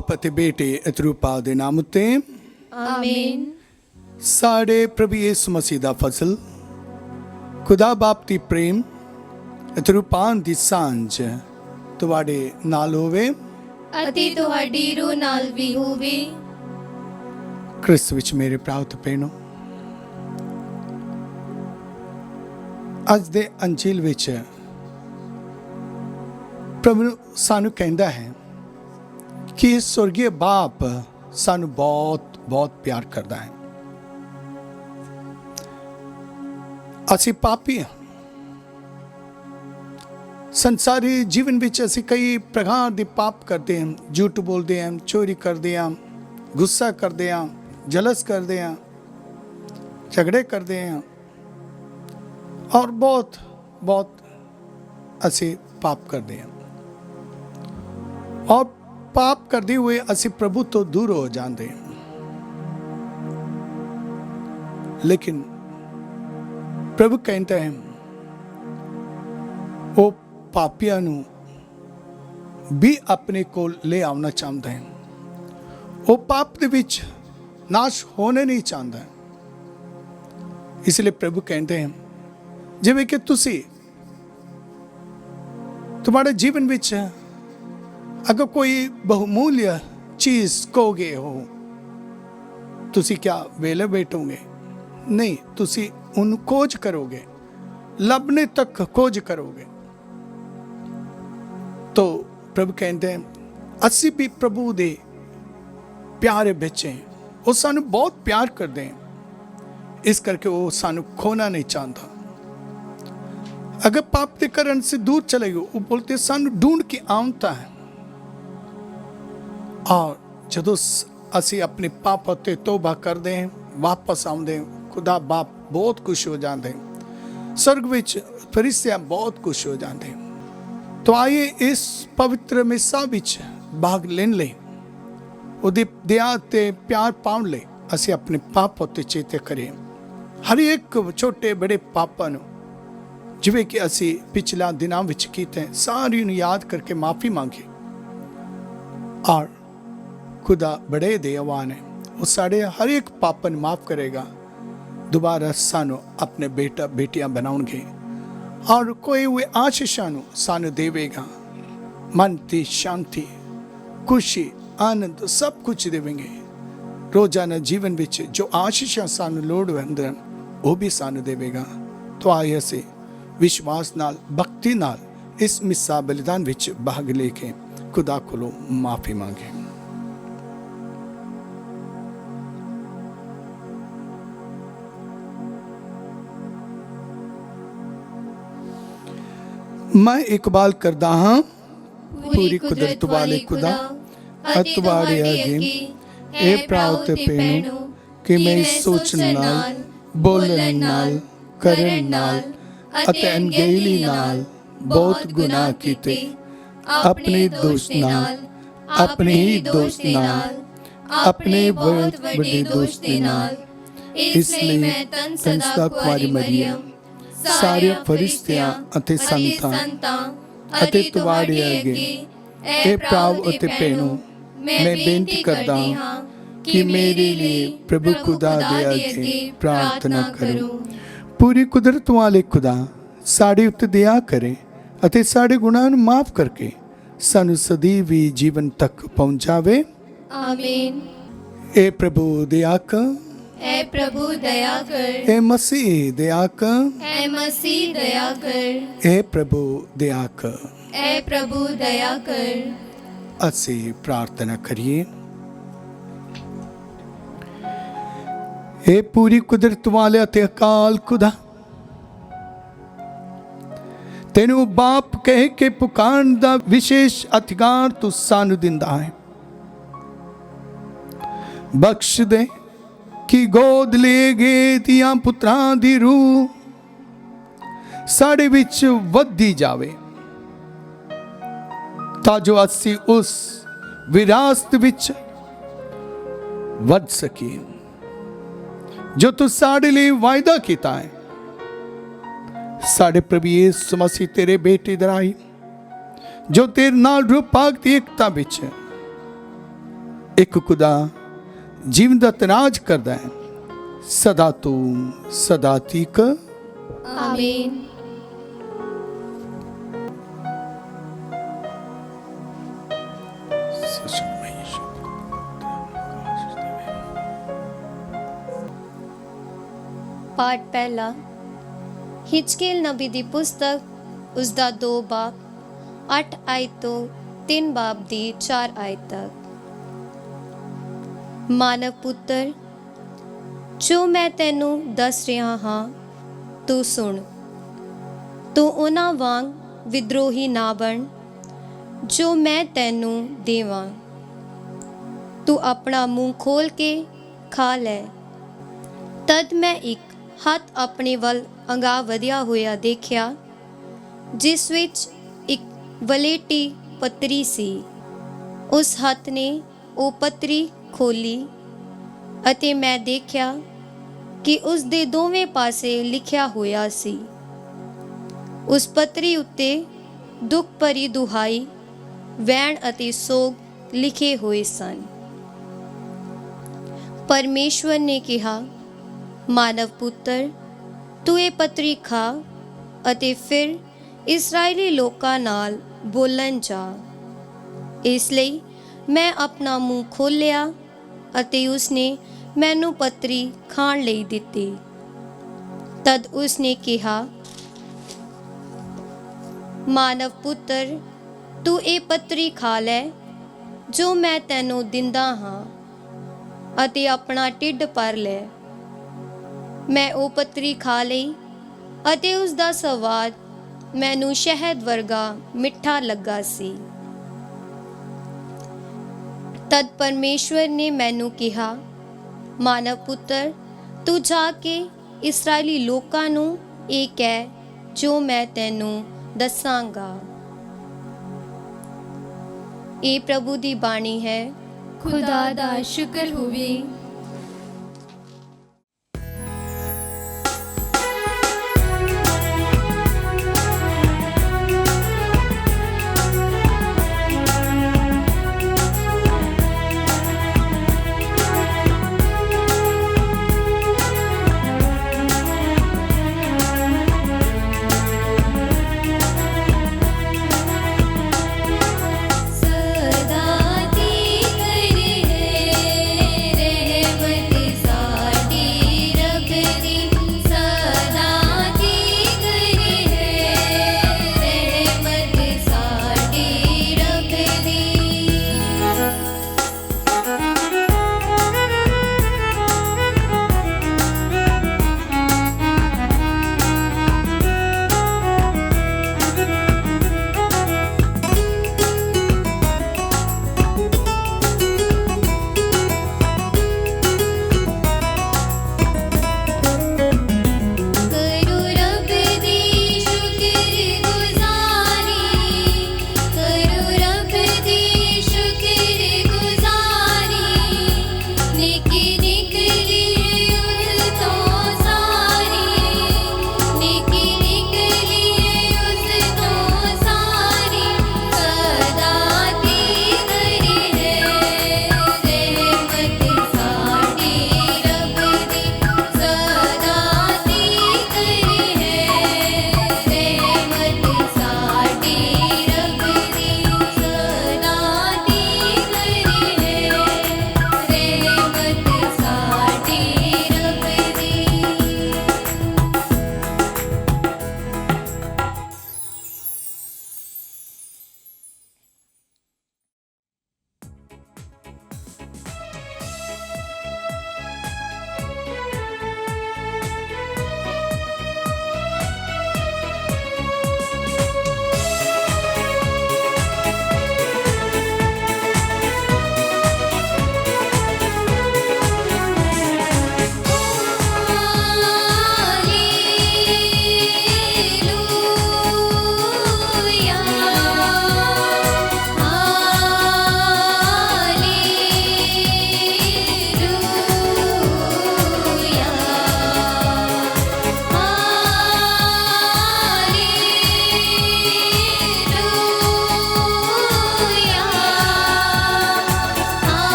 बाप अते बेटे अतरूपा दे नाम उत्ते आमीन। साढ़े प्रभु यीशु मसीह दा फजल, खुदा बाप दी प्रेम अतरूपान दी सांझ तुहाडे नाल होवे अति तुहाडी रूह नाल भी होवे। क्रिस्त विच मेरे भराओ ते भैणो, अज दे अंजिल विच प्रभु सानू कहंदा है कि स्वर्गीय बाप सानू बहुत बहुत प्यार करता है। असी पापी हैं। संसारी जीवन विच असी कई प्रकार के पाप करते हैं, झूठ बोलते हैं, चोरी करते हैं, गुस्सा करते हैं, जलस करते हैं, झगड़े करते हैं और बहुत बहुत असी पाप करते हैं। और पाप करते हुए असी प्रभु तो दूर हो जाते हैं। लेकिन प्रभु कहते हैं वो पापियां नू भी अपने को ले आना चाहता है। वो पाप दे विच नाश होने नहीं चाहता। इसलिए प्रभु कहते हैं जिवें कि तुसी तुम्हारे जीवन विच अगर कोई बहुमूल्य चीज खोगे हो, तुसी क्या वेले बैठोगे? नहीं, तुसी उन खोज करोगे, लभने तक खोज करोगे। तो प्रभु कहते हैं असी भी प्रभु दे प्यारे बच्चे, वो सानू बहुत प्यार करते हैं, इस करके वो सानू खोना नहीं चाहता। अगर पाप के कारण से दूर चले गए, वो बोलते सानू ढूंढ के आउंदा है। और जदों असी अपने पाप उत्ते तौबा करते हैं, वापस आउंदे, खुदा बाप बहुत खुश हो जाते हैं, स्वर्ग विच फरिश्ते बहुत खुश हो जाते हैं। तो आइए इस पवित्र मिसा विच भाग लेन ले, उहदी दया ते प्यार पाउण ले असी अपने पाप उत्ते चेते करें। हर एक छोटे बड़े पापां नूं जिवें कि असी पिछला दिनां विच कीते, सारी नूं याद करके माफ़ी मांगे। और खुदा बड़े दयावान है, वो साढ़े हर एक पापन माफ करेगा, दोबारा सानू अपने बेटा बेटियां बनाउणगे और कोई हुए आशीषां नू सानू देवेगा। मन की शांति, खुशी, आनंद सब कुछ देवेंगे। रोजाना जीवन विच जो आशीषां सानू लोड़ वंदन वो भी सानू देवेगा। तो आइए असी विश्वास नाल, भक्ति नाल इस मिसा बलिदान विच भाग लेके खुदा कोलों माफी मांगे। मैं इकबाल करदा हाँ पूरी कुदरत वाले खुदा, अतवाड़े अगे ए प्राव ते पैणो कि मैं सोचण नाल, बोलण नाल, करन नाल अते अनगेली नाल बहुत गुनाह कीते। अपने दोस्त नाल, अपने ही दोस्त नाल, अपने बहुत बड़े दोस्त दे नाल। इसलिए मैं तन सदा कुमारी मरियम, सारे फरिश्तियां अते संतां अते तुहाडे अगे ए प्राव अते भैणो मैं बेनती करदा हां कि मेरे लिए प्रभु खुदा दे अगे प्रार्थना करो। पूरी कुदरत वाले खुदा साडे उत्ते दया करे अते साडे गुनाह नूं माफ करके सानू सदैवी जीवन तक पहुंचावे। आमीन। ए प्रभु दया कर, ए प्रभु दया कर, ए मसीह दया कर, ए मसीह दया कर, ए प्रभु दया कर। ए प्रभु दया कर। असी प्रार्थना करिए। ए पूरी कुदरत वाले अते अकाल खुदा, तेनू बाप कह के पुकारन दा विशेष अधिकार तू सानू दिंदा है। बख्श दे कि गोद ले गए दियां पुत्रां दी रूह साडे विच वधी जावे, ताजो असी उस विरासत विच वध सकी जो तू साडे लिए वायदा कीता है। साडे प्रभु यीशु मसीह तेरे बेटे दराई जो तेरे नाल रूह पाक दी एकता विच ਇੱਕ ਖੁਦਾ ਜੀਵਨ ਦਾ ਤਨਾਜ ਕਰਦਾ ਹੈ, ਸਦਾ ਤੂੰ ਸਦਾ ਤੀਕ। आमीन। ਪਾਠ ਪਹਿਲਾ। ਹਿਜਕੀਲ ਨਬੀ ਦੀ ਪੁਸਤਕ ਉਸ ਦਾ 2 ਬਾਬ 8 ਆਇਤ ਤੋਂ 3 ਬਾਬ ਦੀ 4 ਆਇਤ ਤੱਕ। ਮਾਨਵ ਪੁੱਤਰ, ਜੋ ਮੈਂ ਤੈਨੂੰ ਦੱਸ ਰਿਹਾ ਹਾਂ ਤੂੰ ਸੁਣ। ਤੂੰ ਉਹਨਾਂ ਵਾਂਗ ਵਿਦਰੋਹੀ ਨਾ ਬਣ ਜੋ ਮੈਂ ਤੈਨੂੰ ਦੇਵਾਂ। ਤੂੰ ਆਪਣਾ ਮੂੰਹ ਖੋਲ ਕੇ ਖਾ ਲੈ। ਤਦ ਮੈਂ ਇੱਕ ਹੱਥ ਆਪਣੇ ਵੱਲ ਅੰਗਾ ਵਧਿਆ ਹੋਇਆ ਦੇਖਿਆ, ਜਿਸ ਵਿੱਚ ਇੱਕ ਵਲੇਟੀ ਪੱਤਰੀ ਸੀ। ਉਸ ਹੱਥ ਨੇ ਉਹ ਪੱਤਰੀ ਖੋਲੀ ਅਤੇ ਮੈਂ ਦੇਖਿਆ ਕਿ ਉਸ ਦੇ ਦੋਵੇਂ ਪਾਸੇ ਲਿਖਿਆ ਹੋਇਆ ਸੀ। ਉਸ ਪੱਤਰੀ ਉੱਤੇ ਦੁੱਖ ਭਰੀ ਦੁਹਾਈ, ਵੈਣ ਅਤੇ ਸੋਗ ਲਿਖੇ ਹੋਏ ਸਨ। ਪਰਮੇਸ਼ਵਰ ਨੇ ਕਿਹਾ, ਮਾਨਵ ਪੁੱਤਰ, ਤੂੰ ਇਹ ਪੱਤਰੀ ਖਾ ਅਤੇ ਫਿਰ ਇਸਰਾਏਲੀ ਲੋਕਾਂ ਨਾਲ ਬੋਲਣ ਜਾ। ਇਸ ਲਈ ਮੈਂ ਆਪਣਾ ਮੂੰਹ ਖੋਲ੍ਹਿਆ ਅਤੇ ਉਸਨੇ ਮੈਨੂੰ ਪੱਤਰੀ ਖਾਣ ਲਈ ਦਿੱਤੀ। ਤਦ ਉਸਨੇ ਕਿਹਾ, ਮਾਨਵ ਪੁੱਤਰ, ਤੂੰ ਇਹ ਪੱਤਰੀ ਖਾ ਲੈ ਜੋ ਮੈਂ ਤੈਨੂੰ ਦਿੰਦਾ ਹਾਂ ਅਤੇ ਆਪਣਾ ਢਿੱਡ ਭਰ ਲੈ। ਮੈਂ ਉਹ ਪੱਤਰੀ ਖਾ ਲਈ ਅਤੇ ਉਸ ਦਾ ਸਵਾਦ ਮੈਨੂੰ ਸ਼ਹਿਦ ਵਰਗਾ ਮਿੱਠਾ ਲੱਗਾ ਸੀ। ਤਦ ਪਰਮੇਸ਼ਵਰ ਨੇ ਮੈਨੂੰ ਕਿਹਾ, ਮਾਨਵ ਪੁੱਤਰ, ਤੂੰ ਜਾ ਕੇ ਇਸਰਾਏਲੀ ਲੋਕਾਂ ਨੂੰ ਇਹ ਕਹਿ ਜੋ ਮੈਂ ਤੈਨੂੰ ਦੱਸਾਂਗਾ। ਇਹ ਪ੍ਰਭੂ ਦੀ ਬਾਣੀ ਹੈ। खुदा दा शुक्र होवे।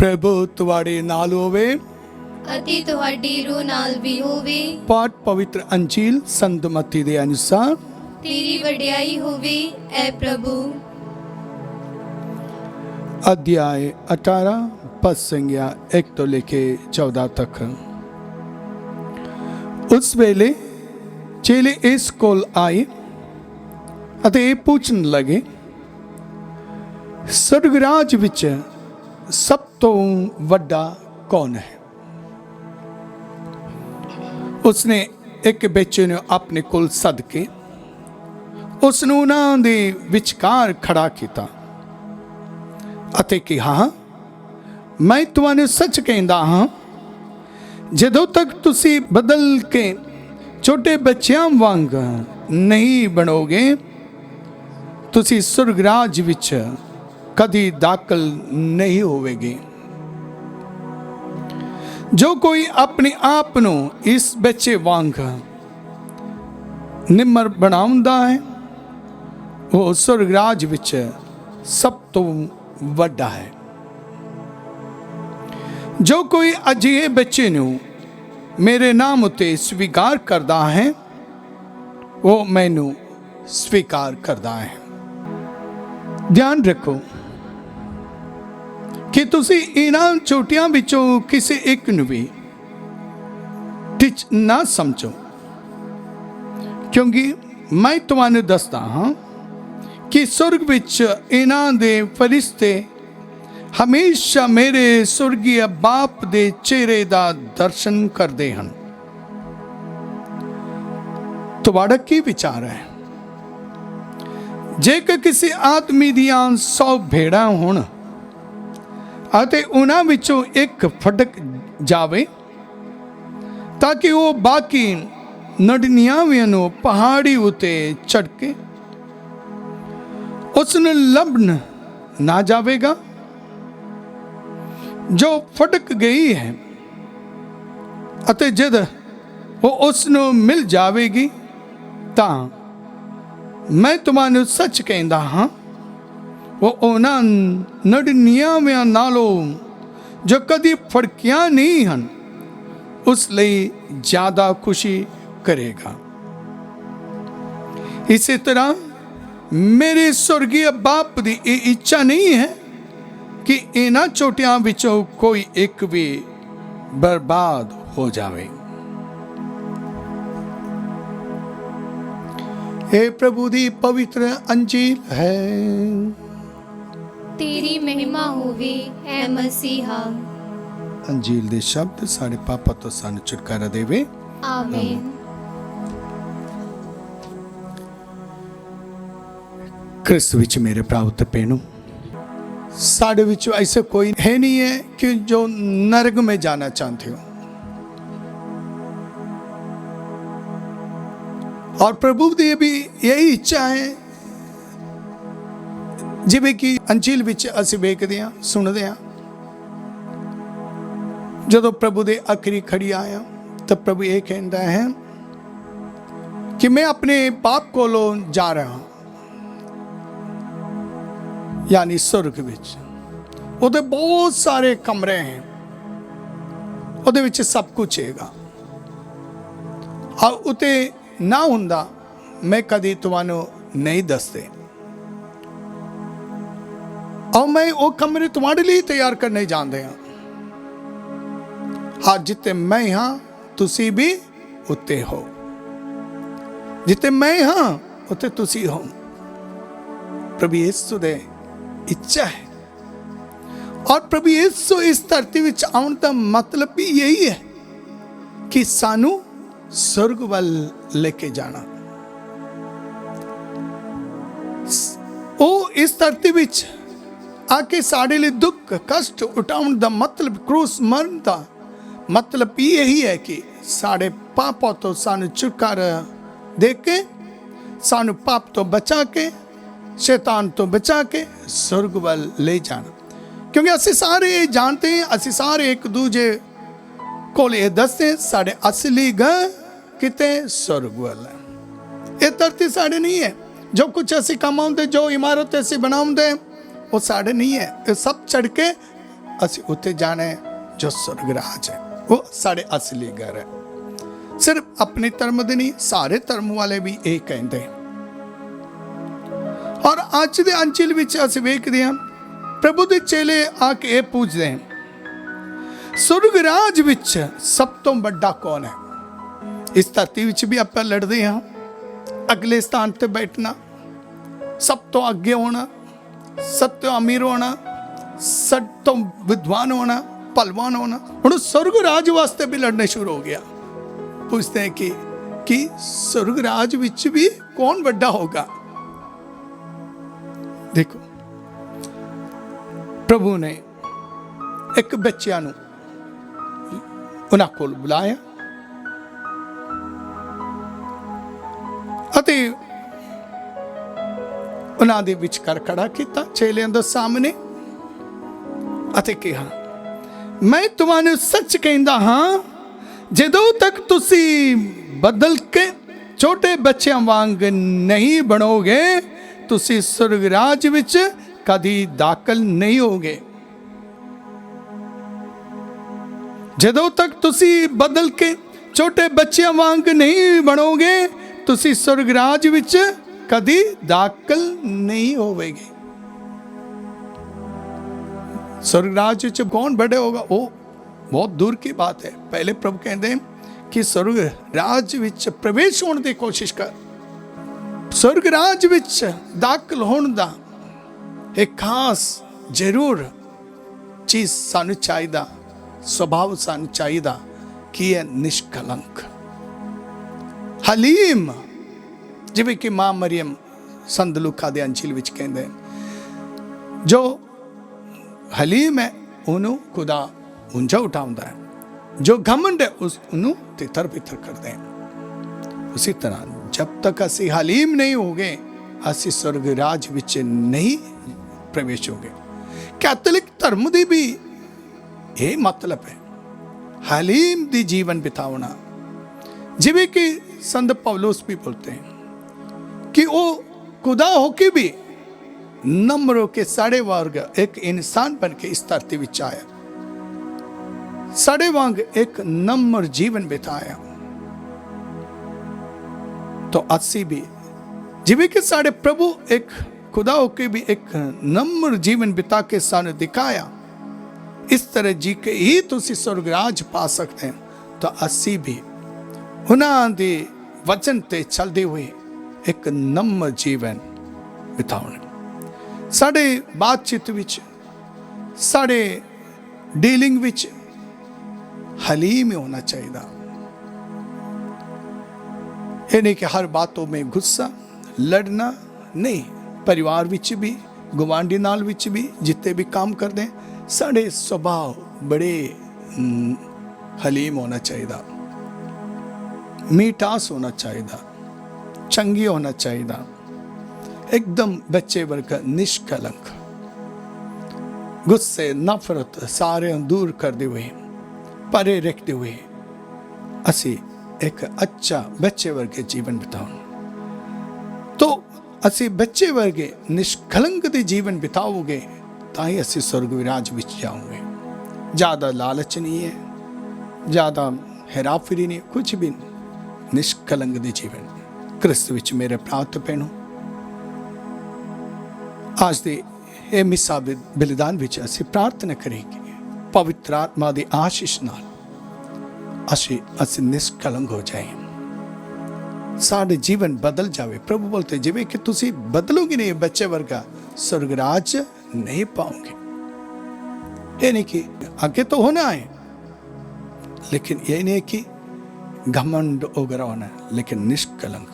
प्रभु तुहाडे नाल होवे। ਅਤੇ ਤੁਹਾਡੀ ਰੂਹ ਨਾਲ ਵੀ ਹੋਵੇ। पाठ पवित्र अंजील संत मत्ती दे अनुसार। ਤੇਰੀ ਵਡਿਆਈ ਹੋਵੇ ਐ ਪ੍ਰਭੂ। अध्याय 18 पद संज्ञा 1 तो लेके 14 तक। उस वेले चेले इस कोल आए ਅਤੇ ਇਹ ਪੁੱਛਣ लगे, स्वर्गराज विच सब तो ਵੱਡਾ कौन है? उसने एक बच्चे ने अपने कोल सद के उसनूं उन्हां दे विचकार खड़ा किया ਅਤੇ ਕਿਹਾ, मैं ਤੁਹਾਨੂੰ सच कहता हाँ, ਜਦੋਂ तक ਤੁਸੀਂ बदल के छोटे ਬੱਚਿਆਂ ਵਾਂਗ नहीं बनोगे, ਤੁਸੀਂ स्वर्गराज विच कदी दाखल नहीं होवेगे। जो कोई अपने आप ਨੂੰ इस ਬੱਚੇ ਵਾਂਗ ਨਿਮਰ ਬਣਾਉਂਦਾ ਹੈ, ਉਹ स्वर्गराज ਵਿੱਚ ਸਭ ਤੋਂ ਵੱਡਾ ਹੈ। ਜੋ ਕੋਈ ਅਜਿਹੇ ਬੱਚੇ ਨੂੰ ਮੇਰੇ ਨਾਮ ਉਤੇ ਸਵੀਕਾਰ ਕਰਦਾ ਹੈ, ਉਹ ਮੈਨੂੰ ਸਵੀਕਾਰ ਕਰਦਾ ਹੈ। ਧਿਆਨ ਰੱਖੋ ਕਿ ਤੁਸੀਂ ਇਹਨਾਂ ਛੋਟਿਆਂ ਵਿੱਚੋਂ ਕਿਸੇ ਇੱਕ ਨੂੰ ਵੀ ਟਿਚ ਨਾ ਸਮਝੋ, ਕਿਉਂਕਿ ਮੈਂ ਤੁਹਾਨੂੰ ਦੱਸਦਾ ਹਾਂ ਕਿ स्वर्ग ਵਿੱਚ ਇਹਨਾਂ ਦੇ ਫਰਿਸ਼ਤੇ ਹਮੇਸ਼ਾ ਮੇਰੇ स्वर्गीय ਬਾਪ ਦੇ ਚਿਹਰੇ ਦਾ ਦਰਸ਼ਨ ਕਰਦੇ ਹਨ। ਤੁਹਾਡਾ ਕੀ ਵਿਚਾਰ ਹੈ? ਜੇਕਰ ਕਿਸੇ ਆਦਮੀ ਦੀਆਂ 100 ਭੇਡਾਂ ਹੋਣ ਅਤੇ ਉਹਨਾਂ ਵਿੱਚੋਂ ਇੱਕ ਫਟਕ ਜਾਵੇ, ਤਾਂ ਕਿ ਉਹ ਬਾਕੀ 99 ਨੂੰ ਪਹਾੜੀ ਉਤੇ ਚੜ੍ਹ ਕੇ ਉਸ ਨੂੰ ਲੱਭਣ ਨਾ ਜਾਵੇਗਾ? ਜੋ ਫਟਕ ਗਈ ਹੈ ਅਤੇ ਜਦ ਉਹ ਉਸ ਨੂੰ ਮਿਲ ਜਾਵੇਗੀ, ਤਾਂ ਮੈਂ ਤੁਹਾਨੂੰ ਸੱਚ ਕਹਿੰਦਾ ਹਾਂ, ਉਹ ਉਹਨਾਂ 99 ਨਾਲੋਂ ਜੋ ਕਦੀ ਫੜਕੀਆਂ ਨਹੀਂ ਹਨ, ਉਸ ਲਈ ਜ਼ਿਆਦਾ ਖੁਸ਼ੀ ਕਰੇਗਾ। ਇਸੇ ਤਰ੍ਹਾਂ मेरे स्वर्गीय बाप ਦੀ ਇਹ ਇੱਛਾ ਨਹੀਂ ਹੈ ਕਿ ਇਹਨਾਂ ਛੋਟਿਆਂ ਵਿੱਚੋਂ ਕੋਈ ਇੱਕ ਵੀ ਬਰਬਾਦ ਹੋ ਜਾਵੇ। ਇਹ ਪ੍ਰਭੂ ਦੀ ਪਵਿੱਤਰ ਅੰਜੀਲ ਹੈ। ਤੇਰੀ ਮਹਿਮਾ ਹੋਵੇ ਐ ਮਸੀਹਾ। ਅੰਜੀਲ ਦੇ ਸ਼ਬਦ ਸਾਡੇ ਪਾਪਾਂ ਤੋਂ ਸਾਨੂੰ ਛੁਟਕਾਰਾ ਦੇਵੇ। ਆਮੀਨ। क्रिस्त विच मेरे भराओ ते भैनों, साढ़े विच ऐसे कोई है नहीं है कि जो नरक में जाना चाहते हो, और प्रभु की भी यही इच्छा है। जिवें कि अंजील विच असीं वेखदे हां, सुणदे हां, जदों प्रभु दे आखिरी खड़ी आया तो प्रभु ये कहता है कि मैं अपने बाप कोलों जा रहा हूं, यानी स्वर्ग विच ਉਹਦੇ ਬਹੁਤ ਸਾਰੇ ਕਮਰੇ हैं, ਉਹਦੇ ਵਿੱਚ ਸਭ ਕੁਝ ਹੈਗਾ। ਆ ਉਤੇ ਨਾ ਹੁੰਦਾ ਮੈਂ ਕਦੀ ਤੁਹਾਨੂੰ ਨਹੀਂ ਦੱਸਦੇ, और मैं वो कमरे तुम्हारे लिए तैयार करने जानते हैं। हाँ, जिते मैं हाँ तुसी भी उते हो, जिते मैं हाँ उते तुसी हो। प्रभु यीशु दे इच्छा है, और प्रभु यीशु इस धरती विच आउण दा मतलब भी यही है कि सानू स्वर्ग वल लेके जाना। वो इस धरती विच आके साढ़े लिए दुख कष्ट उठाउण दा मतलब, क्रूस मरण दा मतलब यही है कि साढ़े पापों तो सानू छुटकारा दे के, सानू पाप तो बचा के, शैतान तो बचा के स्वर्ग वल ले जाना। क्योंकि असी सारे जानते हैं, असी सारे एक दूजे को ये दसते हैं, साढ़े असली घर किते स्वर्ग वल है। ये धरती साढ़े नहीं है। जो कुछ असी कमाते, जो इमारत असी बनाते, वो साढ़े नहीं है। ये सब चढ़ के ਅਸੀਂ ਉੱਥੇ ਜਾਣਾ ਹੈ ਜੋ स्वर्ग राज है, वो साढ़े असली घर है। सिर्फ अपने धर्म ਦੇ नहीं, ਸਾਰੇ ਧਰਮ ਵਾਲੇ ਵੀ ਇਹ ਕਹਿੰਦੇ। ਔਰ ਅੱਜ ਦੇ ਅੰਚਲ ਵਿੱਚ ਅਸੀਂ ਵੇਖਦੇ ਹਾਂ ਪ੍ਰਭੂ ਦੇ ਚੇਲੇ ਆ ਕੇ ਇਹ ਪੁੱਛਦੇ ਹਨ, स्वर्ग ਰਾਜ ਵਿੱਚ ਸਭ ਤੋਂ ਵੱਡਾ ਕੌਣ ਹੈ? ਇਸ ਧਰਤੀ ਵਿੱਚ ਵੀ ਆਪਾਂ ਲੜਦੇ ਹਾਂ, ਅਗਲੇ ਸਥਾਨ ਤੇ ਬੈਠਣਾ, ਸਭ ਤੋਂ ਅੱਗੇ ਹੋਣਾ, ਸਭ ਤੋਂ ਅਮੀਰ ਹੋਣਾ, ਸਭ ਤੋਂ ਵਿਦਵਾਨ ਹੋਣਾ, ਭਲਵਾਨ ਹੋਣਾ। ਹੁਣ स्वर्ग ਰਾਜ ਵਾਸਤੇ ਵੀ ਲੜਨੇ ਸ਼ੁਰੂ ਹੋ ਗਿਆ। ਪੁੱਛਦੇ हैं कि स्वर्ग ਰਾਜ ਵਿੱਚ ਵੀ ਕੌਣ ਵੱਡਾ ਹੋਗਾ? ਦੇਖੋ, ਪ੍ਰਭੂ ਨੇ ਇੱਕ ਬੱਚਿਆਂ ਨੂੰ ਉਹਨਾਂ ਕੋਲ ਬੁਲਾਇਆ ਅਤੇ ਉਹਨਾਂ ਦੇ ਵਿਚਕਾਰ ਖੜਾ ਕੀਤਾ ਚੇਲਿਆਂ ਦੇ ਸਾਹਮਣੇ ਅਤੇ ਕਿਹਾ, ਮੈਂ ਤੁਹਾਨੂੰ ਸੱਚ ਕਹਿੰਦਾ ਹਾਂ, ਜਦੋਂ ਤੱਕ ਤੁਸੀਂ ਬਦਲ ਕੇ ਛੋਟੇ ਬੱਚਿਆਂ ਵਾਂਗ ਨਹੀਂ ਬਣੋਗੇ, ਤੁਸੀਂ स्वर्ग ਰਾਜ ਵਿੱਚ ਕਦੀ ਦਾਖਲ ਨਹੀਂ ਹੋਗੇ। ਜਦੋਂ ਤੱਕ ਤੁਸੀਂ ਬਦਲ ਕੇ ਛੋਟੇ ਬੱਚਿਆਂ ਵਾਂਗ ਨਹੀਂ ਬਣੋਗੇ, ਤੁਸੀਂ स्वर्ग ਰਾਜ ਵਿੱਚ कभी दाखिल नहीं होवेगी। स्वर्ग राज में कौन बड़े होगा वो बहुत दूर की बात है। पहले प्रभु कहते हैं कि स्वर्ग राज विच प्रवेश होने की कोशिश कर। स्वर्ग राज विच दाखिल होने का एक खास जरूर चीज सानू चाहिए, स्वभाव सानू चाहिए कि है निष्कलंक, हलीम। जिवें कि मां मरियम संत लूका दे अंचल विच कहंदे जो हलीम है उन्होंने खुदा ऊंचा उठाउंदा है, जो घमंड है उसनू तितर बितर करते हैं। उसी तरह जब तक असी हलीम नहीं होगे असी स्वर्ग राज विच नहीं प्रवेश होगे। कैथोलिक धर्म दी भी ये मतलब है, हलीम दी जीवन बितावना। जिवें कि संत पौलुस भी बोलते हैं कि वो खुदा होके भी नम्र होके साढ़े वर्ग एक इंसान बन के इस धरती विच आया, साढ़े वांग एक नम्र जीवन बिताया। तो असी भी जिवें कि साढ़े प्रभु एक खुदा होके भी एक नम्र जीवन बिता के सानू दिखाया, इस तरह जी के ही तुसी स्वर्ग राज पा सकते हैं। तो असी भी उन्हां दे वचन ते चलदे हुए एक नम्र जीवन बिताउण। साढ़े बातचीत विच, साढ़े डीलिंग विच हलीम होना चाहिए। ये नहीं कि हर बातों में गुस्सा लड़ना नहीं। परिवार विच भी, गुआंढी नाल विच भी, जितने भी काम करते हैं, साढ़े स्वभाव बड़े हलीम होना चाहिए, मीठास होना चाहिए, चंगी होना चाहिए, एकदम बच्चे वर्ग निष्कलंक, गुस्से नफरत सारे दूर करते हुए, परे रखते हुए असी एक अच्छा बच्चे वर्गे जीवन बिताओ। तो असी बच्चे वर्गे निष्कलंक दे जीवन बिताओगे ताई असी स्वर्ग विराज विच जाओगे। ज़्यादा लालच नहीं है, ज़्यादा हेराफेरी नहीं, कुछ भी निष्कलंक दे जीवन क्रिस्त विच। मेरे प्रात भैनों, आज दे ये मिसा बलिदान विच असी प्रार्थना करेंगे पवित्र आत्मा दी आशीष नाल असी निष्कलंक हो जाए, साढ़े जीवन बदल जावे। प्रभु बोलते जिवें कि तुसी बदलोगे नहीं बच्चे वर्गा, स्वर्ग राज नहीं पाओगे। ये नहीं कि आगे तो होना है, लेकिन ये नहीं कि घमंड वगैरह होना है, लेकिन निष्कलंक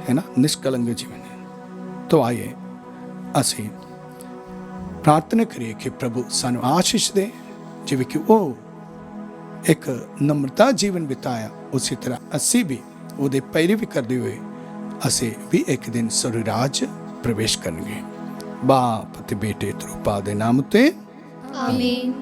है ना, निष्कलंक जीवन है। तो आइए असी प्रार्थना करिए कि प्रभु सानू आशीष दे, जिवें कि वो एक नम्रता जीवन बिताया, उसी तरह असी भी उहदे पैरवी करते हुए असी भी एक दिन स्वर्ग राज प्रवेश करेंगे। बाप ते बेटे ते रूपा दे नाम ते आमीन।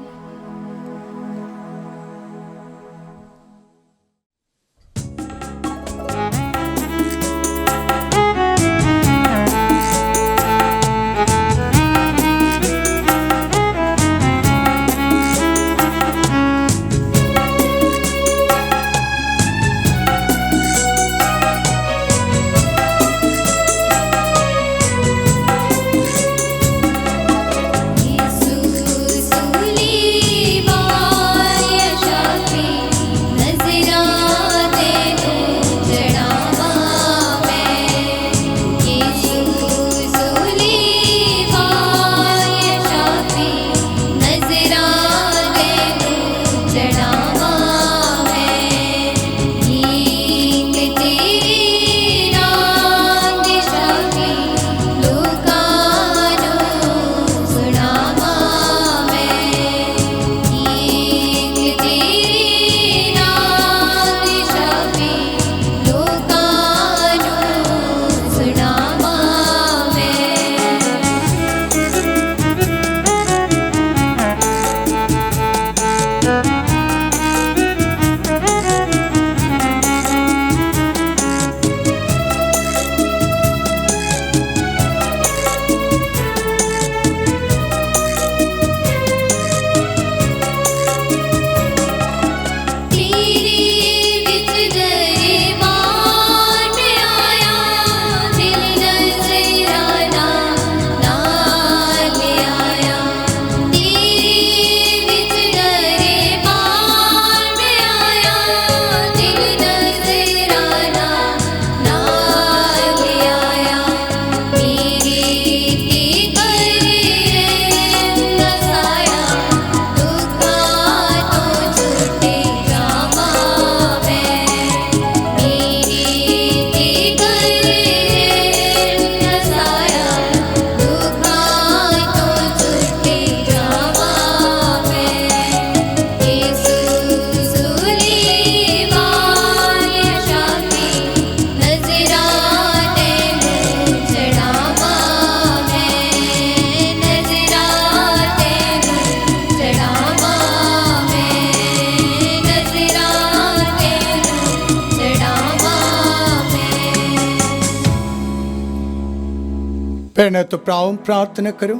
ਭੈਣਾਂ ਤੋਂ ਭਰਾਓ ਪ੍ਰਾਰਥਨਾ ਕਰੋ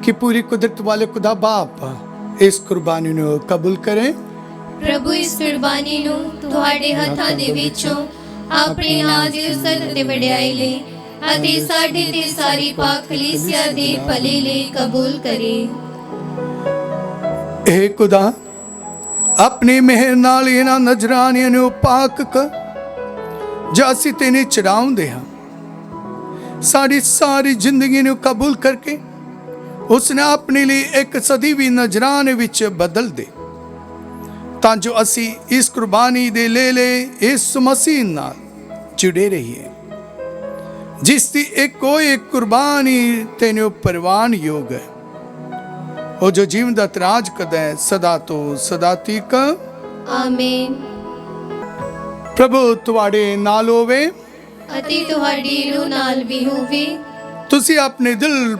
ਕਿ ਪੂਰੀ ਕੁਦਰਤ ਵਾਲੇ ਖੁਦਾ ਬਾਪ ਇਸ ਕੁਰਬਾਨੀ ਨੂੰ ਕਬੂਲ ਕਰੇ। ਪ੍ਰਭੂ ਇਸ ਕੁਰਬਾਨੀ ਨੂੰ ਤੁਹਾਡੇ ਹੱਥਾਂ ਦੇ ਵਿੱਚੋਂ ਆਪਣੇ ਨਾਂ ਦੀ ਉਸਤ ਤੇ ਵਡਿਆਈ ਲਈ ਅਤੇ ਸਾਡੇ ਤੇ ਸਾਰੀ ਪਾਕ ਕਲੀਸਿਆ ਦੇ ਭਲੇ ਲਈ ਕਬੂਲ ਕਰੇ। ਇਹ ਖੁਦਾ ਆਪਣੀ ਮਿਹਰ ਨਾਲ ਇਹਨਾਂ ਨਜ਼ਰਾਨਿਆਂ ਨੂੰ ਪਾਕ ਕਰ ਜੋ ਅਸੀਂ ਤੈਨੂੰ ਚੜਾਉਂਦੇ ਹਾਂ। ਸਾਡੀ ਸਾਰੀ ਜ਼ਿੰਦਗੀ ਨੂੰ ਕਬੂਲ ਕਰਕੇ ਉਸਨੇ ਆਪਣੇ ਲਈ ਇੱਕ ਸਦੀਵੀ ਨਜ਼ਰਾਨੇ ਵਿੱਚ ਬਦਲ ਦੇ, ਤਾਂ ਜੋ ਅਸੀਂ ਇਸ ਕੁਰਬਾਨੀ ਦੇ ਲੈ ਇਸ ਮਸੀਹ ਨਾਲ ਜੁੜੇ ਰਹੀਏ, ਜਿਸ ਦੀ ਇੱਕੋ ਇੱਕ ਕੁਰਬਾਨੀ ਤੈਨੂੰ ਪ੍ਰਵਾਨ ਯੋਗ ਹੈ। ਉਹ ਜੋ ਜੀਵਨ ਦਾ ਰਾਜ ਕਰਦਾ ਹੈ ਸਦਾ ਤੋਂ ਸਦਾ ਤੀਕ। ਆਮੀਨ। ਪ੍ਰਭੂ ਤੁਹਾਡੇ ਨਾਲ ਹੋਵੇ ਅਤੇ ਤੁਹਾਡੀ ਰੂਹ ਨਾਲ ਵੀ ਹੋਵੇ। ਤੁਸੀਂ ਆਪਣੇ ਦਿਲ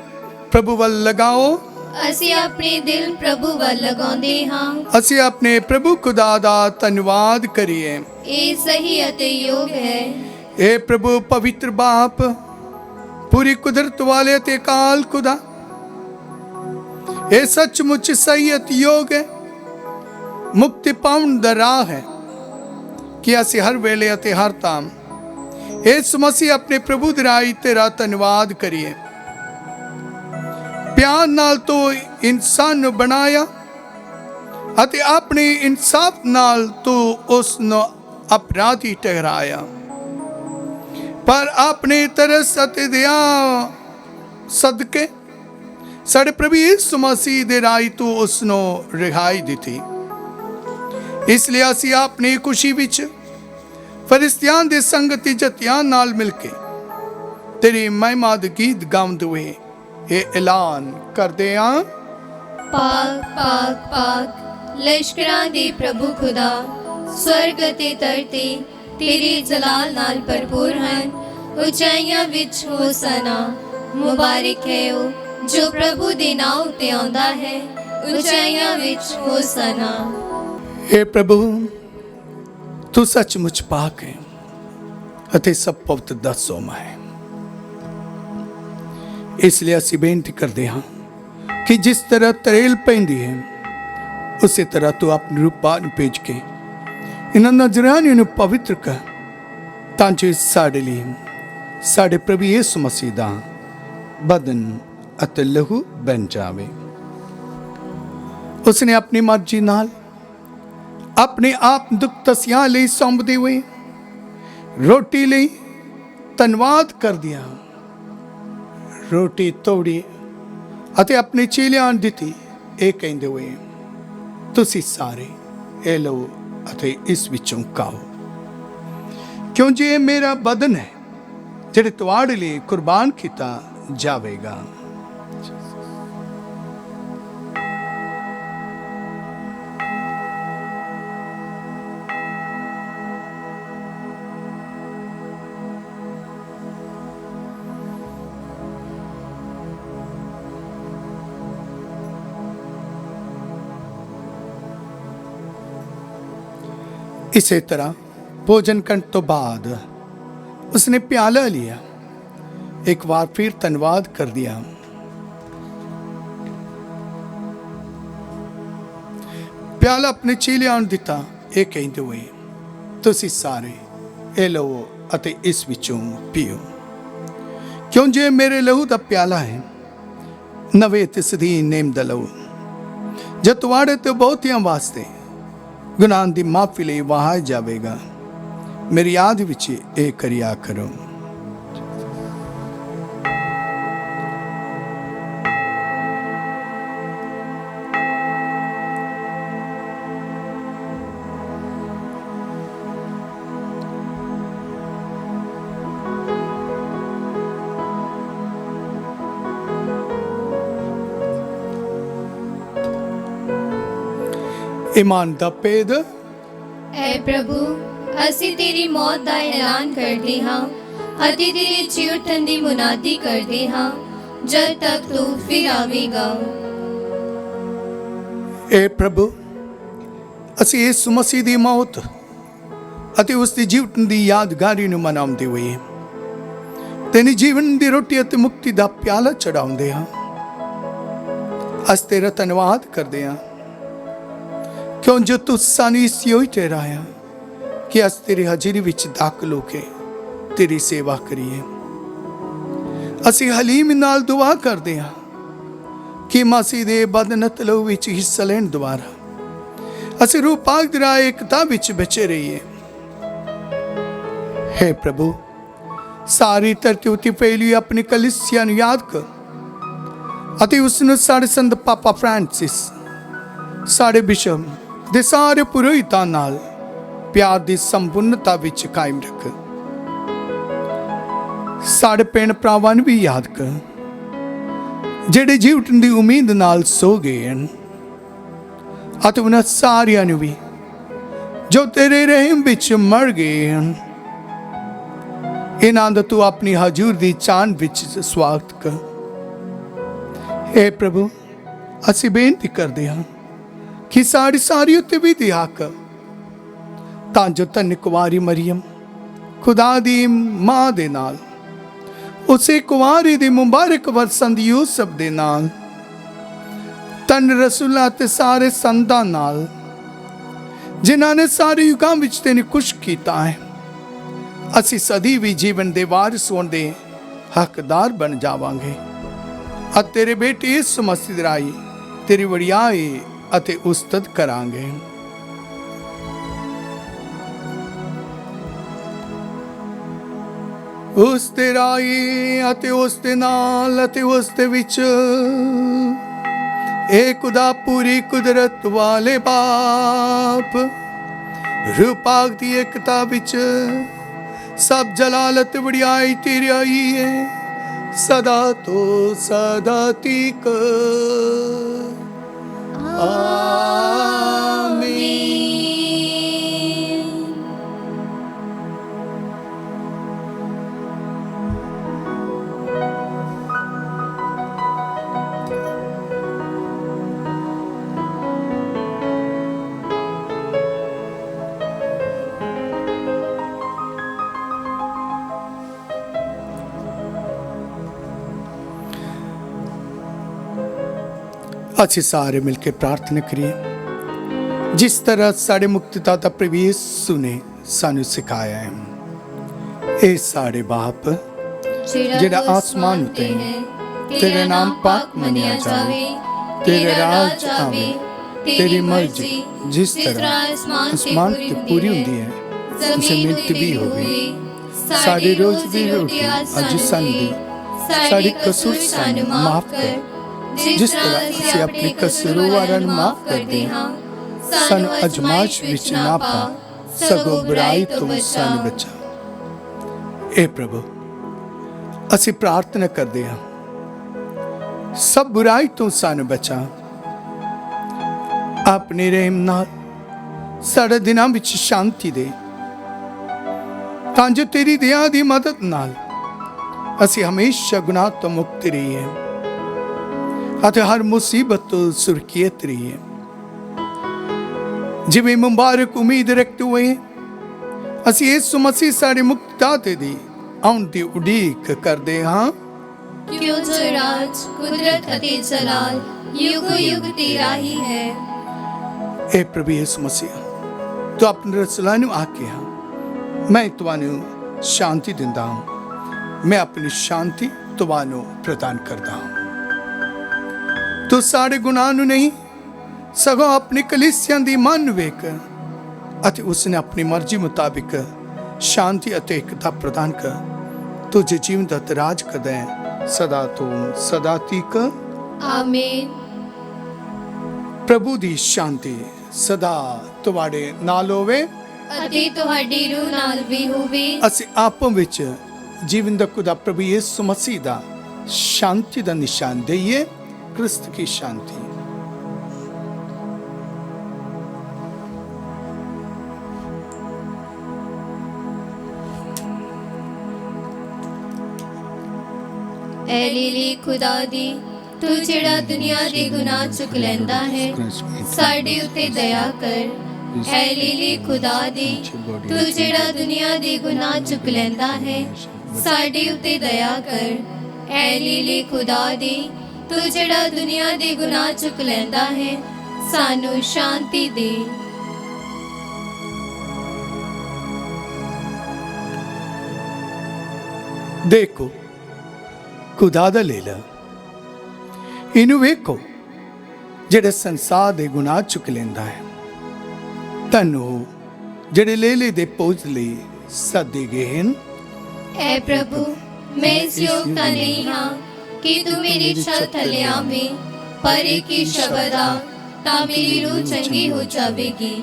ਪ੍ਰਭੂ ਵੱਲ ਲਗਾਓ। ਅਸੀਂ ਆਪਣੇ ਦਿਲ ਪ੍ਰਭੂ ਵੱਲ ਲਗਾਉਂਦੇ ਹਾਂ। ਅਸੀਂ ਆਪਣੇ ਪ੍ਰਭੂ ਖੁਦਾ ਦਾ ਧੰਨਵਾਦ ਕਰੀਏ। ਇਹ ਸਹੀ ਅਤੇ ਯੋਗ ਹੈ। ਇਹ ਪ੍ਰਭੂ ਪਵਿੱਤਰ ਬਾਪ, ਪੂਰੀ ਕੁਦਰਤ ਵਾਲੇ ਤੇ ਅਕਾਲ ਖੁਦਾ, ਇਹ ਸੱਚਮੁੱਚ ਸਹੀ ਅਤੇ ਯੋਗ ਹੈ, ਮੁਕਤੀ ਪਾਉਣ ਦਾ ਰਾਹ ਹੈ ਕਿ ਅਸੀਂ ਹਰ ਵੇਲੇ ਅਤੇ ਹਰ ਟਾਈਮ ਇਸ ਮਸੀਹ ਆਪਣੇ ਪ੍ਰਭੂ ਦੀ ਰਾਹੀਂ ਤੇਰਾ ਧੰਨਵਾਦ ਕਰੀਏ। ਪਿਆਰ ਨਾਲ ਤੂੰ ਇਨਸਾਨ ਨੂੰ ਬਣਾਇਆ ਅਤੇ ਆਪਣੇ ਇਨਸਾਫ ਨਾਲ ਤੂੰ ਉਸ ਨੂੰ ਅਪਰਾਧੀ ਠਹਿਰਾਇਆ, ਪਰ ਆਪਣੇ ਤਰਸ ਅਤੇ ਦਇਆ ਸਦਕੇ ਸਾਡੇ ਪ੍ਰਭੂ ਯਿਸੂ ਮਸੀਹ ਦੇ ਰਾਹੀਂ ਤੂੰ ਉਸ ਨੂੰ ਰਿਹਾਈ ਦਿੱਤੀ। ਇਸ ਲਈ ਅਸੀਂ ਆਪਣੀ ਖੁਸ਼ੀ ਵਿੱਚ ਫਰਿਸ਼ਤਿਆਂ ਦੇ ਸੰਗਤੀ ਜਤਿਆਂ ਨਾਲ ਮਿਲ ਕੇ ਤੇਰੀ ਮਹਿਮਾ ਦੇ ਗੀਤ ਗਾਉਂਦੇ ਹੋਏ ਇਹ ਐਲਾਨ ਕਰਦੇ ਹਾਂ। ਪਾਕ ਪਾਕ ਪਾਕ ਲਸ਼ਕਰਾਂ ਦੇ ਪ੍ਰਭੂ ਖੁਦਾ, ਸਵਰਗ ਅਤੇ ਧਰਤੀ ਤੇਰੇ ਜਲਾਲ ਨਾਲ ਭਰਪੂਰ ਹਨ। ਉਚਾਈਆਂ ਵਿੱਚ ਹੋਸਨਾ, ਮੁਬਾਰਕ ਹੈ ਉਹ ਜੋ ਪ੍ਰਭੂ ਦੇ ਨਾਮ ਉਤੇ ਆਉਂਦਾ ਹੈ। ਉਚਾਈਆਂ ਵਿੱਚ ਹੋਸਨਾ। हे प्रभु, तू सचमुच पाक है ਅਤੇ ਸਭ ਪਵਿੱਤਰ ਦਾ ਸੋਮਾ ਹੈ। ਇਸ ਲਈ ਅਸੀਂ ਬੇਨਤੀ ਕਰਦੇ ਹਾਂ ਕਿ ਜਿਸ ਤਰ੍ਹਾਂ ਤਰੇਲ ਪੈਂਦੀ ਹੈ ਉਸੇ ਤਰ੍ਹਾਂ ਤੂੰ ਆਪਣੇ ਰੂਪਾਂ ਨੂੰ ਭੇਜ ਕੇ ਇਹਨਾਂ ਨਜ਼ਰਾਨਿਆਂ ਨੂੰ ਪਵਿੱਤਰ ਕਰ, ਤਾਂ ਜੋ ਸਾਡੇ ਲਈ ਸਾਡੇ ਪ੍ਰਭੂ ਯਿਸੂ ਮਸੀਹ ਦਾ ਬਦਨ ਅਤੇ ਲਹੂ ਬਣ ਜਾਵੇ। ਉਸਨੇ ਆਪਣੀ ਮਰਜ਼ੀ ਨਾਲ ਆਪਣੇ ਆਪ ਦੁੱਖ ਤਸੀਆਂ ਲਈ ਸੌਂਪਦੇ ਹੋਏ ਰੋਟੀ ਲਈ ਧੰਨਵਾਦ ਕਰਦਿਆਂ ਰੋਟੀ ਤੋੜੀ ਅਤੇ ਆਪਣੇ ਚੇਲਿਆਂ ਨੂੰ ਦਿੱਤੀ, ਇਹ ਕਹਿੰਦੇ ਹੋਏ ਤੁਸੀਂ ਸਾਰੇ ਇਹ ਲਓ ਅਤੇ ਇਸ ਵਿੱਚੋਂ ਖਾਓ, ਕਿਉਂਕਿ ਇਹ ਮੇਰਾ ਬਦਨ ਹੈ ਜਿਹੜੇ ਤੁਹਾਡੇ ਲਈ ਕੁਰਬਾਨ ਕੀਤਾ ਜਾਵੇਗਾ। ਇਸੇ ਤਰ੍ਹਾਂ ਭੋਜਨ ਕਰਨ ਤੋਂ ਬਾਅਦ ਉਸਨੇ ਪਿਆਲਾ ਲਿਆ, ਇੱਕ ਵਾਰ ਫਿਰ ਧੰਨਵਾਦ ਕਰ ਦਿਆ, ਪਿਆਲਾ ਆਪਣੇ ਚੇਲਿਆਂ ਨੂੰ ਦਿੱਤਾ, ਇਹ ਕਹਿੰਦੇ ਹੋਏ ਤੁਸੀਂ ਸਾਰੇ ਇਹ ਲਓ ਅਤੇ ਇਸ ਵਿੱਚੋਂ ਪੀਓ, ਕਿਉਂਕਿ ਇਹ ਮੇਰੇ ਲਹੂ ਦਾ ਪਿਆਲਾ ਹੈ, ਨਵੇਂ ਤੇ ਸਦੀ ਨੇਮ ਦਾ ਲਹੂ, ਜੋ ਤੁਹਾਡੇ ਤੇ ਬਹੁਤਿਆਂ ਵਾਸਤੇ ਗੁਨਾਹ ਦੀ ਮਾਫੀ ਲਈ ਵਹਾਇਆ ਜਾਵੇਗਾ। ਮੇਰੀ ਯਾਦ ਵਿੱਚ ਇਹ ਕਰਿਆ ਕਰੋ। ईमान दा पेद। ਐ ਪ੍ਰਭੂ, ਅਸੀਂ ਤੇਰੀ ਮੌਤ ਦਾ ਐਲਾਨ ਕਰਦੇ ਹਾਂ ਅਤੇ ਤੇਰੇ ਜੀ ਉਠਣ ਦੀ ਮੁਨਾਦੀ ਕਰਦੇ ਹਾਂ ਜਦ ਤੱਕ ਤੂੰ ਫਿਰ ਆਵੇਗਾ। ए प्रभु, ਅਸੀਂ ਯਿਸੂ ਮਸੀਹ ਦੀ ਮੌਤ ਅਤੇ ਉਸ ਦੀ ਜੀਵਨ ਦੀ ਯਾਦਗਾਰੀ ਨੂੰ ਮਨਾਉਂਦੇ ਹੋਏ ਤੈਨੂੰ ਜੀਵਨ ਦੀ ਰੋਟੀ ਅਤੇ ਮੁਕਤੀ ਦਾ ਪਿਆਲਾ ਚੜਾਉਂਦੇ ਹਾਂ। ਅਸੀਂ ਤੇਰਾ ਧੰਨਵਾਦ ਕਰਦੇ ਹਾਂ ਕਿਉਂ ਜੋ ਤੂੰ ਸਾਨੂੰ ਇਸ ਯੋਗ ਠਹਿਰਾਇਆ ਕਿ ਅਸੀਂ ਤੇਰੀ ਹਾਜ਼ਰੀ ਵਿੱਚ ਦਾਖਲ ਹੋ ਕੇ ਤੇਰੀ ਸੇਵਾ ਕਰੀਏ। ਅਸੀਂ ਹਲੀਮ ਨਾਲ ਦੁਆ ਕਰਦੇ ਹਾਂ ਕਿ ਮਸੀਹ ਦੇ ਬਦਨਤ ਲਹੂ ਵਿੱਚ ਹਿੱਸਾ ਲੈਣ ਦੁਆਰਾ ਅਸੀਂ ਰੂਹ ਪਾਕ ਦੀ ਰਾਹ ਏਕਤਾ ਵਿੱਚ ਬਚੇ ਰਹੀਏ। हे प्रभु, ਸਾਰੀ ਧਰਤੀ ਉੱਤੇ ਫੈਲੀ ਆਪਣੀ ਕਲੀਸਿਆ ਨੂੰ ਯਾਦ ਕਰ ਅਤੇ ਉਸ ਨੂੰ ਸਾਡੇ ਸੰਤ ਪਾਪਾ ਫ੍ਰਾਂਸਿਸ, ਸਾਡੇ ਬਿਸ਼ਪ ਦੇ ਸਾਰੇ ਪੁਰੋਹਿਤਾਂ ਨਾਲ ਪਿਆਰ ਦੀ ਸੰਪੂਰਨਤਾ ਵਿੱਚ ਕਾਇਮ ਰੱਖ। ਸਾਡੇ ਭੈਣ ਭਰਾਵਾਂ ਨੂੰ ਵੀ ਯਾਦ ਕਰ ਜਿਹੜੇ ਜੀਵਨ ਦੀ ਉਮੀਦ ਨਾਲ ਸੋ ਗਏ ਹਨ ਅਤੇ ਉਹਨਾਂ ਸਾਰਿਆਂ ਨੂੰ ਵੀ ਜੋ ਤੇਰੇ ਰਹਿਮ ਵਿੱਚ ਮਰ ਗਏ ਹਨ। ਇਹਨਾਂ ਦਾ ਤੂੰ ਆਪਣੀ ਹਜ਼ੂਰ ਦੀ ਚਾਂਦ ਵਿੱਚ ਸਵਾਗਤ ਕਰ। हे ਪ੍ਰਭੂ, ਅਸੀਂ ਬੇਨਤੀ ਕਰਦੇ ਹਾਂ ਕਿ ਸਾਰੀ ਉੱਤੇ ਵੀ ਦਇਆ ਕਰ ਤਾਂ ਜੋ ਧੰਨ ਕੁਵਾਰੀ ਮਰੀਮ ਖੁਦਾ ਦੀ ਮਾਂ ਦੇ ਨਾਲ ਉਸੇ ਕੁਵਾਰੀ ਦੀ ਮੁਬਾਰਕ ਵਰਸੰਦ ਯੂਸਫ ਦੇ ਨਾਲ ਧੰਨ ਰਸੂਲਾਂ ਤੇ ਸਾਰੇ ਸੰਤਾਂ ਨਾਲ ਜਿਨ੍ਹਾਂ ਨੇ ਸਾਰੇ ਯੁਗਾਂ ਵਿੱਚ ਤੈਨੂੰ ਖੁਸ਼ ਕੀਤਾ ਹੈ ਅਸੀਂ ਸਦੀ ਵੀ ਜੀਵਨ ਦੇ ਵਾਰਿਸ ਹੋਣ ਦੇ ਹੱਕਦਾਰ ਬਣ ਜਾਵਾਂਗੇ ਅਤੇ ਤੇਰੇ ਬੇਟੇ ਯਿਸੂ ਮਸੀਹ ਦੇ ਰਾਹੀਂ ਤੇਰੀ ਵਡਿਆਈ ਅਤੇ ਉਸਤਤ ਕਰਾਂਗੇ। ਉਸ ਦੇ ਰਾਹੀਂ ਅਤੇ ਉਸ ਦੇ ਨਾਲ ਅਤੇ ਉਸ ਦੇ ਵਿੱਚ ਏ ਖੁਦਾ ਪੂਰੀ ਕੁਦਰਤ ਵਾਲੇ ਬਾਪ ਰੂਹ ਪਾਕ ਦੀ ਏਕਤਾ ਵਿੱਚ सब जलालत वड़ियाई तेरी आई है सदा तो सदा तीक। आमीन। ਅਸੀਂ ਸਾਰੇ ਮਿਲ ਕੇ ਪ੍ਰਾਰਥਨਾ ਕਰੀਏ ਜਿਸ ਤਰ੍ਹਾਂ ਸਾਡੇ ਮੁਕਤੀਦਾਤਾ ਪ੍ਰਭੂ ਯਿਸੂ ਨੇ ਸਾਨੂੰ ਸਿਖਾਇਆ ਹੈ। ਇਹ ਸਾਡੇ ਬਾਪ ਜਿਹੜਾ ਆਸਮਾਨ ਉਤੇ ਹੈ, ਤੇਰਾ ਨਾਮ ਪਾਕ ਮੰਨਿਆ ਜਾਵੇ, ਤੇਰਾ ਰਾਜ ਆਵੇ, ਤੇਰੀ ਮਰਜ਼ੀ ਜਿਸ ਤਰ੍ਹਾਂ ਆਸਮਾਨ ਤੇ ਪੂਰੀ ਹੁੰਦੀ ਹੈ ਜ਼ਮੀਨ ਤੇ ਵੀ ਹੋਵੇ। ਸਾਡੀ ਰੋਜ਼ ਦੀ ਰੋਟੀ ਅੱਜ ਸਾਨੂੰ ਦੇ, ਸਾਡੇ ਕਸੂਰ ਸਾਨੂੰ ਮਾਫ ਕਰ ਜਿਸ ਤਰ੍ਹਾਂ ਅਸੀਂ ਆਪਣੇ ਕਸੂਰਵਾਰਾਂ ਨੂੰ ਮਾਫ ਕਰਦੇ ਹਾਂ। ਸਾਨੂੰ ਅਜ਼ਮਾਇਸ਼ ਵਿੱਚ ਨਾ ਪਾ, ਸਗੋਂ ਬੁਰਾਈ ਤੋਂ ਸਾਨੂੰ ਬਚਾ। ਇਹ ਪ੍ਰਭੂ, ਅਸੀਂ ਪ੍ਰਾਰਥਨਾ ਕਰਦੇ ਹਾਂ ਸਭ ਬੁਰਾਈ ਤੋਂ ਸਾਨੂੰ ਬਚਾ। ਆਪਣੇ ਰਹਿਮ ਨਾਲ ਸਾਡੇ ਦਿਨਾਂ ਵਿੱਚ ਸ਼ਾਂਤੀ ਦੇ ਤਾਂ ਜੋ ਤੇਰੀ ਦਇਆ ਦੀ ਮਦਦ ਨਾਲ ਅਸੀਂ ਹਮੇਸ਼ਾ ਗੁਨਾਹ ਤੋਂ ਮੁਕਤ ਰਹੀਏ ਅਤੇ ਹਰ ਮੁਸੀਬਤ ਤੋਂ ਸੁਰੱਖਿਅਤ ਰਹੀਏ। ਜਿਵੇਂ ਮੁਬਾਰਕ ਉਮੀਦ ਰੱਖਦੇ ਹੋਏ ਅਸੀਂ ਯਿਸੂ ਮਸੀਹ ਸਾਡੇ ਮੁਕਤਦਾਤਾ ਦੀ ਆਉਣ ਦੀ ਉਡੀਕ ਕਰਦੇ ਹਾਂ। ਕਿਉਂ ਜੋ ਰਾਜ, ਕੁਦਰਤ ਅਤੇ ਜਲਾਲ ਯੁਗ ਯੁਗ ਤੇਰਾ ਹੀ ਹੈ। ਇਹ ਪ੍ਰਭੂ ਯਿਸੂ ਮਸੀਹ, ਤੂੰ ਆਪਣੇ ਰਸੂਲਾਂ ਨੂੰ ਆਖਿਆ ਮੈਂ ਤੁਹਾਨੂੰ ਸ਼ਾਂਤੀ ਦਿੰਦਾ ਹਾਂ, ਮੈਂ ਆਪਣੀ ਸ਼ਾਂਤੀ ਤੁਹਾਨੂੰ ਪ੍ਰਦਾਨ ਕਰਦਾ ਹਾਂ। ਤੂੰ ਸਾਡੇ ਗੁਨਾਹ ਨੂੰ ਨਹੀਂ ਸਗੋਂ ਆਪਣੀ ਕਲੀਸਿਆਂ ਦੀ ਮਨ ਵੇਖ ਅਤੇ ਉਸਨੇ ਆਪਣੀ ਮਰਜ਼ੀ ਮੁਤਾਬਿਕ ਸ਼ਾਂਤੀ ਅਤੇ ਏਕਤਾ ਪ੍ਰਦਾਨ ਕਰ। ਤੁਝੇ ਜੀਵਨ ਦਾ ਰਾਜ ਕਰਦਾ ਹੈ ਸਦਾ ਤੋਂ ਸਦਾ ਤੀਕ। ਆਮੀਨ। ਪ੍ਰਭੂ ਦੀ ਸ਼ਾਂਤੀ ਸਦਾ ਤੁਹਾਡੇ ਨਾਲ ਹੋਵੇ ਅਤੇ ਤੁਹਾਡੀ ਰੂਹ ਨਾਲ ਵੀ ਹੋਵੇ। ਅਸੀਂ ਆਪਸ ਵਿੱਚ ਜੀਵਨ ਦਾ ਖੁਦਾ ਪ੍ਰਭੂ ਯਿਸੂ ਮਸੀਹ ਦਾ ਸ਼ਾਂਤੀ ਦਾ ਨਿਸ਼ਾਨ ਦਈਏ। क्रिस्त की शांति। ऐ लीली खुदा दी, तू जेड़ा दुनिया दे गुनाह चुक लैंदा है, साडे उते दया कर। ऐ लीली खुदा दी, तू जेड़ा दुनिया दे गुनाह चुक लैंदा है, ਸਾਡੇ ਉੱਤੇ ਦਇਆ ਕਰ। ਐ ਲੀਲੇ ਖੁਦਾ ਦੀ, ਤੂੰ ਜਿਹੜਾ ਦੁਨੀਆ ਦੇ ਗੁਨਾਹ ਚੁੱਕ ਲੈਂਦਾ ਹੈ, ਸਾਨੂੰ ਸ਼ਾਂਤੀ ਦੇ। ਦੇਖੋ ਖੁਦਾ ਦਾ ਲੇਲਾ, ਇਹਨੂੰ ਵੇਖੋ ਜਿਹੜੇ ਸੰਸਾਰ ਦੇ ਗੁਨਾਹ ਚੁੱਕ ਲੈਂਦਾ ਹੈ। ਤੁਹਾਨੂੰ ਜਿਹੜੇ ਲੇਲੇ ਦੇ ਪਹੁੰਚ ਲਈ ਸੱਦੇ ਗਏ ਹਨ। ਐ ਪ੍ਰਭੂ, ਮੈਂ ਇਸ ਯੋਗ ਤਾਂ ਨਹੀਂ ਹਾਂ ਕਿ ਤੂੰ ਮੇਰੀ ਛੱਤ ਥੱਲੇ ਆਵੇਂ, ਪਰ ਇੱਕ ਹੀ ਸ਼ਬਦ ਆ ਤਾਂ ਮੇਰੀ ਰੂਹ ਚੰਗੀ ਹੋ ਜਾਵੇਗੀ।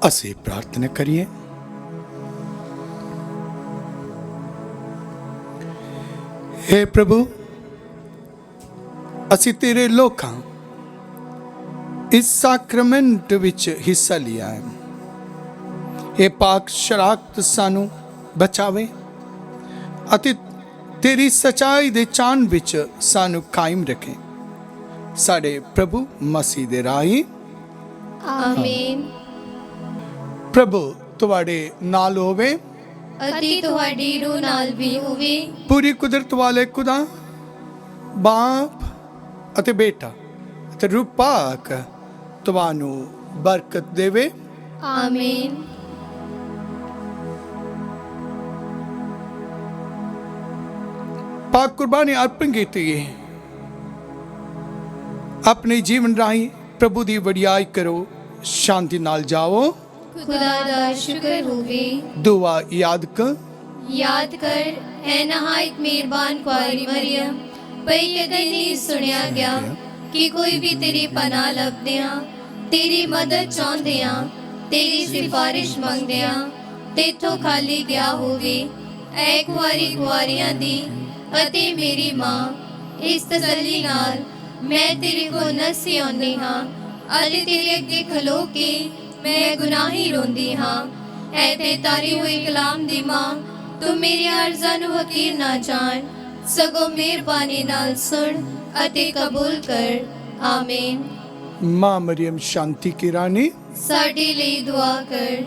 ਅਸੀਂ ਪ੍ਰਾਰਥਨਾ ਕਰੀਏ। हे प्रभु, ਅਸੀਂ ਤੇਰੇ ਲੋਕਾਂ ਇਸ ਸਾਕਰਮੈਂਟ ਵਿੱਚ ਹਿੱਸਾ ਲਿਆ ਹੈ। ਇਹ ਪਾਕ ਸ਼ਰਾਕਤ ਸਾਨੂੰ ਬਚਾਵੇ ਅਤੇ ਤੇਰੀ ਸਚਾਈ ਦੇ ਚਾਨ ਵਿੱਚ ਸਾਨੂੰ ਕਾਇਮ ਰੱਖੇ। ਸਾਡੇ ਪ੍ਰਭੂ ਮਸੀਹ ਦੇ ਰਾਹੀਂ ਆਮੀਨ। ਪ੍ਰਭੂ ਤੁਹਾਡੇ ਨਾਲ ਹੋਵੇ ਅਤੇ ਤੁਹਾਡੀ ਰੂਹ ਨਾਲ ਵੀ ਹੋਵੇ। ਪੂਰੀ ਕੁਦਰਤ ਵਾਲੇ ਖੁਦਾ ਬਾਪ ਅਤੇ ਬੇਟਾ ਅਤੇ ਰੂਹ ਪਾਕ ਤੁਹਾਨੂੰ ਬਰਕਤ ਦੇਵੇ। ਆਮੀਨ। ਪਾਕ ਕੁਰਬਾਨੀ ਅਰਪਣ ਕੀਤੀ ਹੈ। ਆਪਣੇ ਜੀਵਨ ਰਾਹੀਂ ਪ੍ਰਭੂ ਦੀ ਵਡਿਆਈ ਕਰੋ। ਸ਼ਾਂਤੀ ਨਾਲ ਜਾਓ। खुदा दा शुक्र होवे। दुआ याद कर है नहायत मेहरबान कुआरी मरियम, पई कदे नहीं सुनिया गया कि कोई भी तेरी पनाह लभदे हां, तेरी मदद चाहुंदे हां, तेरी सिफारिश मंगदे हां, तेथों खाली गया होवे। ऐ कुआरी कुआरियां दी अते मेरी मां, इस तसल्ली नाल मैं तेरे को नसी आउंदी हां अते तेरे अगे खलो के मैं गुनाही रोंदी हाँ। ऐ ते तारी हुई कलाम दी मां, तू मेरी अर्ज़ां नूं हकीर ना जान। ਸਗੋਂ ਮਿਹਰਬਾਨੀ ਨਾਲ ਸੁਣ ਅਤੇ ਕਬੂਲ ਕਰ। ਆਮੀਨ। माँ मरियम शांति की रानी, ਸਾਡੇ ਲਈ ਦੁਆ ਕਰ।